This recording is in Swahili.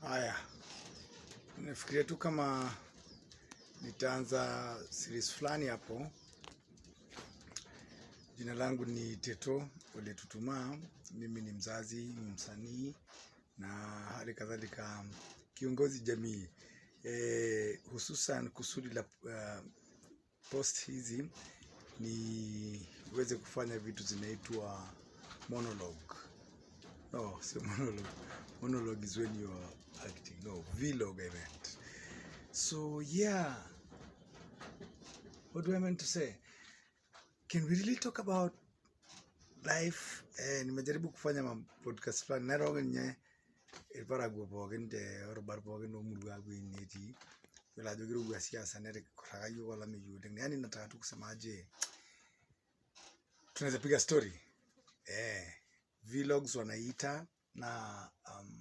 Haya, nafikiria tu kama nitaanza series fulani hapo. Jina langu ni Teto Oletutuma. Mimi ni mzazi, msanii na hali kadhalika kiongozi jamii. Hususan kusudi la post hizi ni uweze kufanya vitu zinaitwa monologue. No, sio monologue. Monologue is when you are acting. No, vlog I meant. So yeah, what do I meant to say? Can we really talk about life? Nimejaribu kufanya podcast fulani na roho nye ilipara gubogen de orobar bogen no murwa gwineti wala jogiru gwa siasa nere korayo wala miyude. Yani nataka tu kusema aje, tunaweza piga story vlogs wanaita na